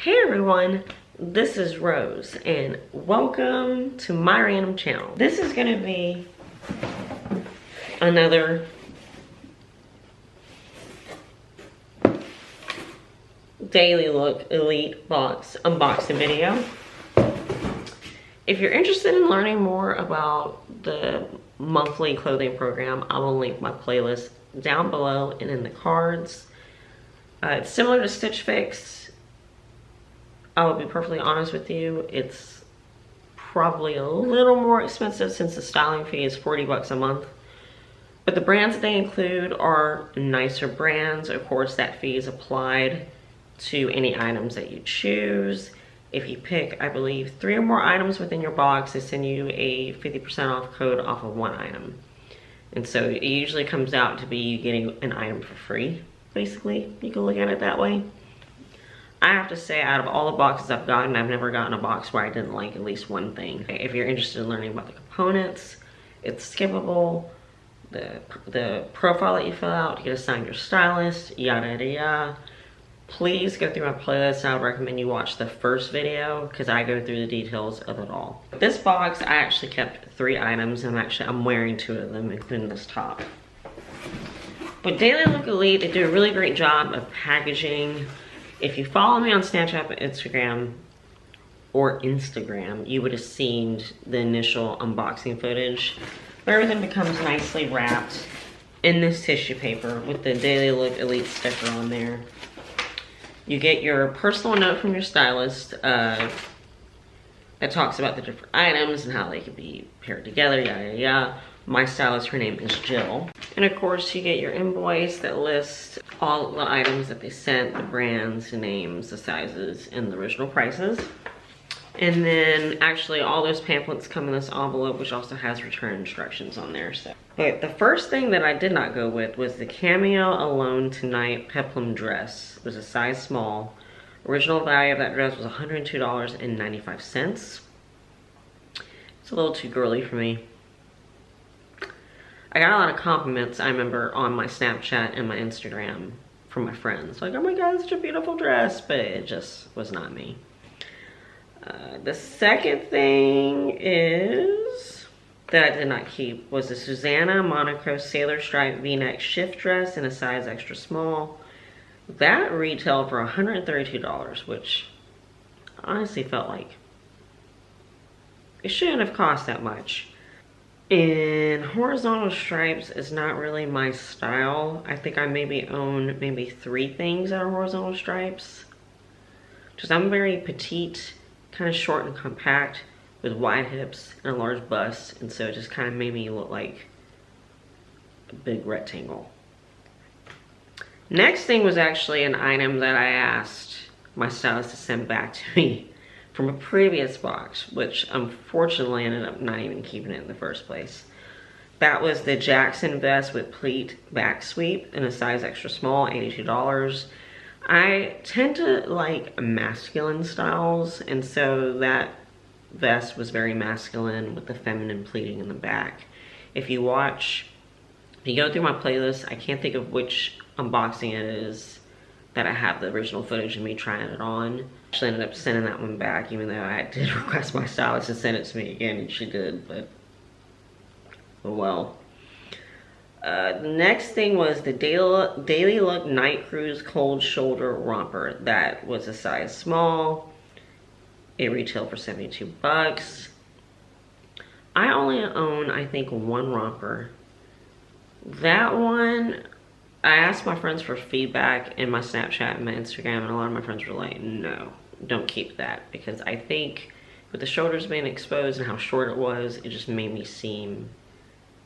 Hey everyone, this is Rose and welcome to my random channel. This is gonna be another Dailylook Elite Box unboxing video. If you're interested in learning more about the monthly clothing program, I will link my playlist down below and in the cards. It's similar to Stitch Fix. I will be perfectly honest with you, it's probably a little more expensive since the styling fee is 40 bucks a month. But the brands that they include are nicer brands. Of course, that fee is applied to any items that you choose. If you pick, I believe, 3 or more items within your box, they send you a 50% off code off of one item. And so it usually comes out to be you getting an item for free, basically. You can look at it that way. I have to say, out of all the boxes I've gotten, I've never gotten a box where I didn't like at least one thing. If you're interested in learning about the components, it's skippable. The profile that you fill out, you get assigned your stylist, yada yada yada. Please go through my playlist. I would recommend you watch the first video because I go through the details of it all. This box, I actually kept 3 items and I'm wearing 2 of them, including this top. But Dailylook Elite, they do a really great job of packaging. If you follow me on Snapchat and Instagram, you would have seen the initial unboxing footage where everything becomes nicely wrapped in this tissue paper with the Dailylook Elite sticker on there. You get your personal note from your stylist that talks about the different items and how they can be paired together, yada yada yada. My stylist, her name is Jill. And of course, you get your invoice that lists all the items that they sent, the brands, the names, the sizes, and the original prices. And then actually all those pamphlets come in this envelope, which also has return instructions on there. So, but the first thing that I did not go with was the Cameo Alone Tonight peplum dress. It was a size small. Original value of that dress was $102.95. It's a little too girly for me. I got a lot of compliments, I remember, on my Snapchat and my Instagram from my friends. Like, oh my god, such a beautiful dress, but it just was not me. The second thing is that I did not keep was the Susana Monaco Sailor Stripe V-neck shift dress in a size extra small. That retailed for $132, which honestly felt like it shouldn't have cost that much. And horizontal stripes is not really my style. I think I maybe own 3 things that are horizontal stripes. Just I'm very petite, kind of short and compact with wide hips and a large bust. And so it just kind of made me look like a big rectangle. Next thing was actually an item that I asked my stylist to send back to me from a previous box, which unfortunately ended up not even keeping it in the first place. That was the Jackson vest with pleat back sweep in a size extra small, $82. I tend to like masculine styles, and so that vest was very masculine with the feminine pleating in the back. If you go through my playlist, I can't think of which unboxing it is that I have the original footage of me trying it on. Actually ended up sending that one back, even though I did request my stylist to send it to me again, and she did, but oh well. The next thing was the Dailylook Night Cruise Cold Shoulder Romper. That was a size small. It retailed for 72 bucks. I only own, I think, 1 romper. That one, I asked my friends for feedback in my Snapchat and my Instagram, and a lot of my friends were like, no, don't keep that. Because I think with the shoulders being exposed and how short it was, it just made me seem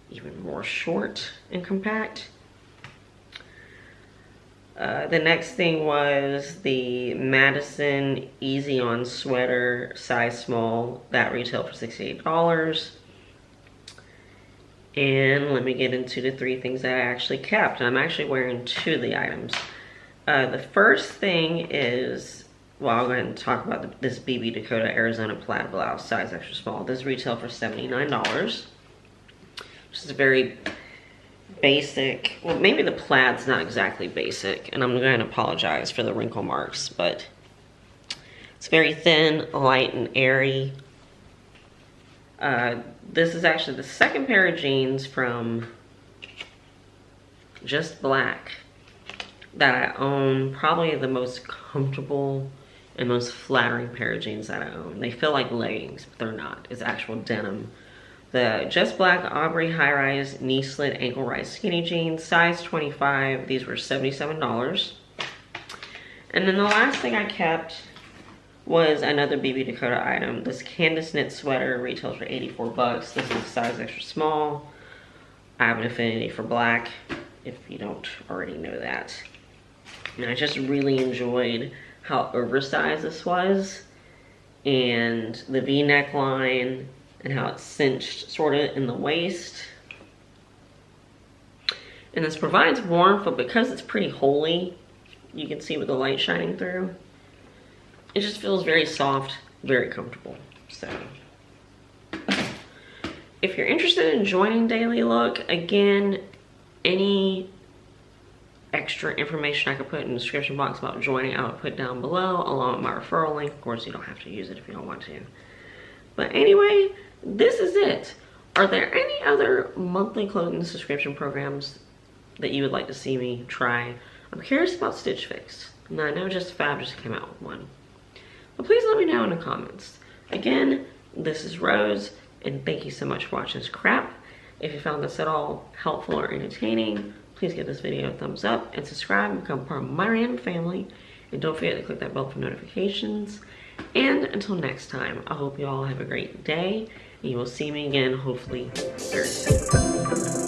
even more short and compact. The next thing was the Madison Easy On sweater, size small. That retailed for $68. And let me get into the 3 things that I actually kept. And I'm actually wearing 2 of the items. The first thing is, well, I'll go ahead and talk about this BB Dakota Arizona plaid blouse, size extra small. This retailed for $79. Which is a very basic, well, maybe the plaid's not exactly basic, and I'm going to apologize for the wrinkle marks, but It's very thin, light, and airy. This is actually the second pair of jeans from Just Black that I own. Probably the most comfortable and most flattering pair of jeans that I own. They feel like leggings, but they're not. It's actual denim. The Just Black Aubrey High Rise Knee Slit Ankle Rise Skinny Jeans, size 25. These were $77. And then the last thing I kept was another BB Dakota item. This Candice knit sweater retails for 84 bucks. This is a size extra small. I have an affinity for black, if you don't already know that. And I just really enjoyed how oversized this was, and the V neckline, and how it's cinched sort of in the waist. And this provides warmth, but because it's pretty holey, you can see with the light shining through, it just feels very soft, very comfortable. So if you're interested in joining Daily Look, again, any extra information I could put in the description box about joining, I will put down below along with my referral link. Of course, you don't have to use it if you don't want to. But anyway, this is it. Are there any other monthly clothing subscription programs that you would like to see me try? I'm curious about Stitch Fix. And I know Just Fab just came out with one. But please let me know in the comments. Again, this is Rose, and thank you so much for watching this crap. If you found this at all helpful or entertaining, please give this video a thumbs up and subscribe and become part of my random family. And don't forget to click that bell for notifications. And until next time, I hope you all have a great day. And you will see me again, hopefully, very soon.